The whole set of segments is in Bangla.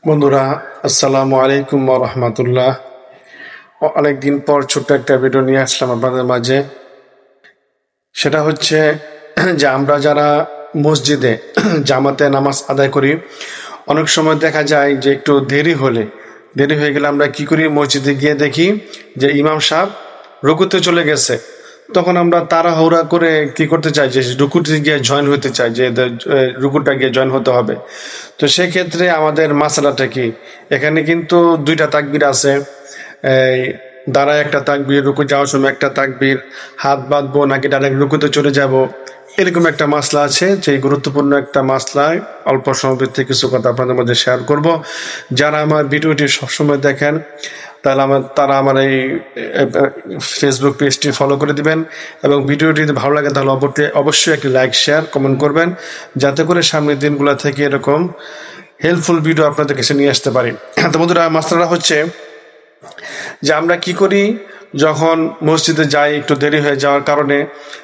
বন্ধুরা, আসসালামু আলাইকুম ওয়া রাহমাতুল্লাহ। অনেকদিন পর ছোট্ট একটা ভিডিও নিয়ে আসলাম আপনাদের মাঝে। সেটা হচ্ছে যে আমরা যারা মসজিদে জামাতে নামাজ আদায় করি, অনেক সময় দেখা যায় যে একটু দেরি হয়ে গেলে আমরা কি করি, মসজিদে গিয়ে দেখি যে ইমাম সাহেব রুকুতে চলে গেছে। তখন আমরা তাড়াহুড়া করে কি করতে চাই, যে রুকুতে গিয়ে জয়েন হতে চাই, যে রুকুটা গিয়ে জয়েন হতে হবে। তো সেক্ষেত্রে আমাদের মাসালাটা কি, এখানে কিন্তু দুইটা তাকবির আছে। এই দাঁড়ায় একটা তাকবির, রুকু যাওয়ার সময় একটা তাকবির, হাত বাঁধবো নাকি ডাইরেক্ট রুকুতে চলে যাব, এরকম একটা মাসলা আছে। যে গুরুত্বপূর্ণ একটা মাসলায় অল্প সময় ভিত্তিক কিছু কথা আপনাদের মধ্যে শেয়ার করব। যারা আমার ভিডিওটি সবসময় দেখেন তারা আমার এই ফেসবুক পেজটি ফলো করে দিবেন, এবং ভিডিওটি যদি ভালো লাগে তাহলে অবশ্যই একটি লাইক, শেয়ার, কমেন্ট করবেন, যাতে করে সামনের দিনগুলো থেকে এরকম হেল্পফুল ভিডিও আপনাদের কাছে নিয়ে আসতে পারি। তো বন্ধুরা, মাসলাটা হচ্ছে যে আমরা কি করি, যখন মসজিদে যাই একটু দেরি হয়ে যাওয়ার কারণে,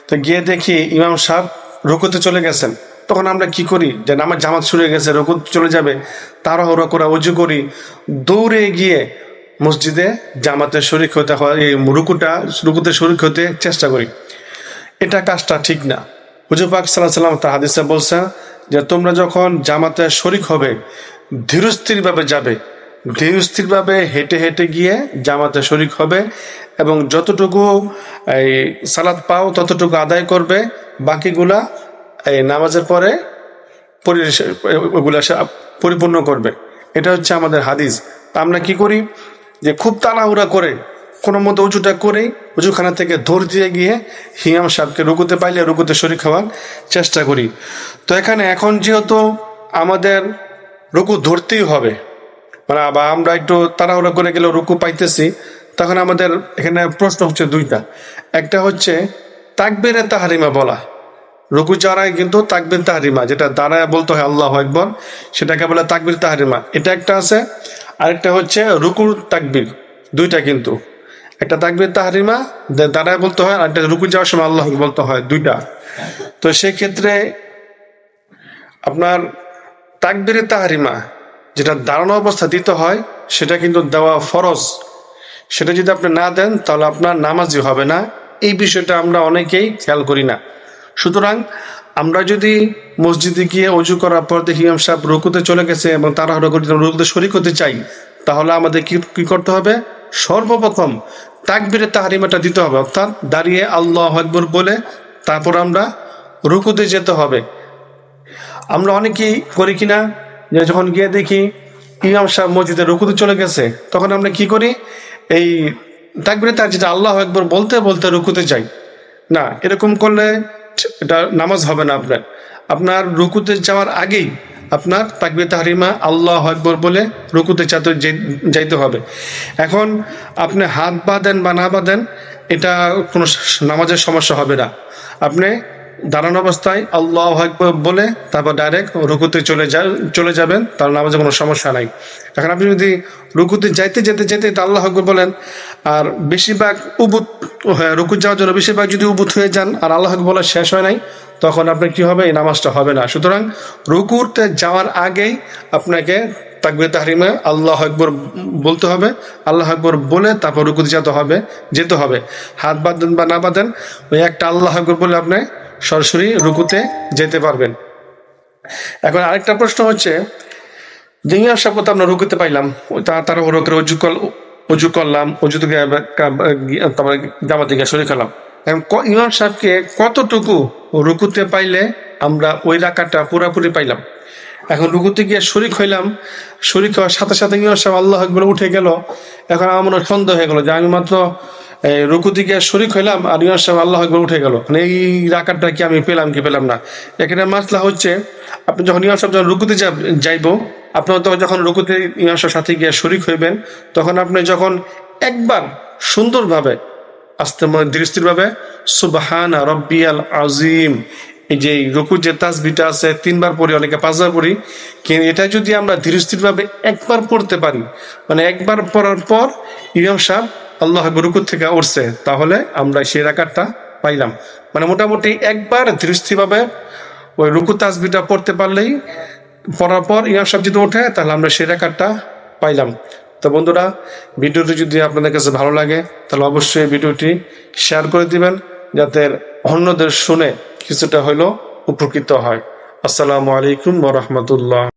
তো গিয়ে দেখি ইমাম সাহেব রুকুতে চলে গেছেন। তখন আমরা কি করি, যে আমার জামাত শুরু হয়ে গেছে, রুকু চলে যাবে, তাড়াহুড়ো করে অজু করি, দৌড়ে গিয়ে মসজিদে জামাতে শরিক হতে হয়, এই রুকুতে শরিক হতে চেষ্টা করি। এটা কাজটা ঠিক না। হুজুর পাক সাল্লাল্লাহু আলাইহি ওয়াসাল্লাম তার হাদিসে বলছে যে তোমরা যখন জামাতে শরিক হবে, ধীরস্থিরভাবে যাবে, ধীরস্থিরভাবে হেঁটে হেঁটে গিয়ে জামাতে শরিক হবে, এবং যতটুকু এই সালাত পাও ততটুকু আদায় করবে, বাকিগুলা এই নামাজের পরে ওগুলা পরিপূর্ণ করবে। এটা হচ্ছে আমাদের হাদিস। তা আমরা কি করি, যে খুব তাড়াহুড়া করে কোনো মতো উঁচুটা করে উঁচুখানা থেকে দৌড় দিয়ে গিয়ে হিয়াম সাহেবকে রুকুতে পাইলে রুকুতে শরীক হওয়ার চেষ্টা করি। তো এখন যেহেতু আমাদের রুকু ধরতেই হবে, মানে বা আমরা একটু তাড়াহুড়া করে গেলে রুকু পাইতেছি, তখন আমাদের এখানে প্রশ্ন হচ্ছে দুইটা। একটা হচ্ছে তাকবীরে তাহরিমা বলা, রুকু চারায় কিন্তু তাকবীর তাহরিমা, যেটা দাঁড়ায় বলতে হয় আল্লাহু আকবার, সেটাকে বলে তাকবীর তাহরিমা, এটা একটা আছে। আরেকটা হচ্ছে রুকুর তাকবীর, দুইটা কিন্তু, একটা তাকবীর তাহরিমা দাঁড়ায় বলতে হয়, আর একটা রুকু যাওয়ার সময় আল্লাহু আকবার বলতে হয়, দুইটা। তো সেক্ষেত্রে আপনার তাকবীরে তাহরিমা যেটা দাঁড়ানো অবস্থা দিতে হয়, সেটা কিন্তু দেওয়া ফরজ। সেটা যদি আপনি না দেন তাহলে আপনার নামাজই হবে না। এই বিষয়টা আমরা অনেকেই খেয়াল করি না। সুতরাং আমরা যদি মসজিদে গিয়ে অজু করার পর দেখি ইমাম সাহেব রুকুতে চলে গেছে এবং তাড়াহুড়ো করে রুকুতে শরীক হতে চাই, তাহলে আমাদের কি করতে হবে, সর্বপ্রথম তাকবীরে তাহরিমাটা দিতে হবে, অর্থাৎ দাঁড়িয়ে আল্লাহু আকবার বলে তারপর আমরা রুকুতে যেতে হবে। আমরা অনেকেই করি কিনা, যে যখন গিয়ে দেখি ইমাম সাহেব মসজিদে রুকুতে চলে গেছে, তখন আমরা কি করি, এই তাকবীরে তার যেটা আল্লাহু আকবার বলতে বলতে রুকুতে যাই। না, এরকম করলে এটা নামাজ হবে না। আপনার রুকুতে যাওয়ার আগেই আপনার তাকবীর তাহরিমা আল্লাহু আকবার বলে রুকুতে যাইতে হবে। এখন আপনি হাত বাঁধেন বা না বাঁধেন, এটা কোনো নামাজের সমস্যা হবে না। আপনি দাঁড়ানো অবস্থায় আল্লাহু আকবার বলে তারপর ডাইরেক্ট রুকুতে চলে যাবেন, তার নামাজে কোনো সমস্যা নাই। এখন আপনি যদি রুকুতে যেতে যেতে আল্লাহু আকবার বলেন, আর বেশিরভাগ রুকু যাওয়ার জন্য বেশিরভাগ যদি উবুত হয়ে যান আর আল্লাহু আকবার বলা শেষ হয় নাই, তখন আপনার কি হবে, এই নামাজটা হবে না। সুতরাং রুকুতে যাওয়ার আগেই আপনাকে তাকবীর তাহরিমা আল্লাহু আকবার বলতে হবে, আল্লাহু আকবার বলে তারপর রুকুতে যেতে হবে। হাত বাঁধেন বা না বাঁধেন, ওই একটা আল্লাহু আকবার বলে আপনি সরাসরি রুকুতে যেতে পারবেন। এখন আরেকটা প্রশ্ন হচ্ছে, যে ইমাম সাহেব তো আমরা রুকুতে পাইলাম, তারা ওর অজু করলাম, অজু থেকে তারপরে জামাতে গিয়ে শরীক হলাম। এখন ইমাম সাহেবকে কতটুকু রুকুতে পাইলে আমরা ওই রাকাতটা পুরাপুরি পাইলাম? এখন রুকুতে গিয়ে শরীক হইলাম, শরীক হওয়ার সাথে সাথে ইমাম সাহেব আল্লাহু আকবার উঠে গেল। এখন আমার মনে সন্দেহ হয়ে গেল যে আমি মাত্র রুকুতে গিয়ে শরীক হইলাম আর ইমাম সাহেব আল্লাহু আকবার উঠে গেল, মানে এই রাকাতটা কি আমি পেলাম কি পেলাম না। এখানে মাসলা হচ্ছে, আপনি যখন ইমাম সাহেব যখন রুকুতে যাইব, আপনার তো যখন রুকুতে ইমাম সাহেবের সাথে গিয়ে শরীক হইবেন, তখন আপনি যখন একবার সুন্দরভাবে আস্তে ধীরস্থিরভাবে সুবহানা রব্বিয়াল আজিম, এই যে রুকুর যে তাসবিহটা আছে 3 বার পড়ি, অনেকে 5 বার পড়ি, কিন্তু এটা যদি আমরা ধীরস্থিরভাবে একবার পড়তে পারি, মানে একবার পড়ার পর ইমাম সাহেব আল্লাহু আকবার রুকু থেকে উঠছে, তাহলে আমরা সেই রাকাতটা পাইলাম। মানে মোটামুটি একবার ধীরস্থিরভাবে ওই রুকু তাসবিহটা পড়তে পারলেই পড়ার পর ইমাম সাহেব যদি ওঠে তাহলে আমরা সেই রাকাতটা পাইলাম। তো বন্ধুরা, ভিডিওটি যদি আপনাদের কাছে ভালো লাগে তাহলে অবশ্যই ভিডিওটি শেয়ার করে দিবেন, যাতে অন্যদের শুনে কিছুটা হলেও উপকৃত হয়। আসসালামু আলাইকুম ওয়া রাহমাতুল্লাহ।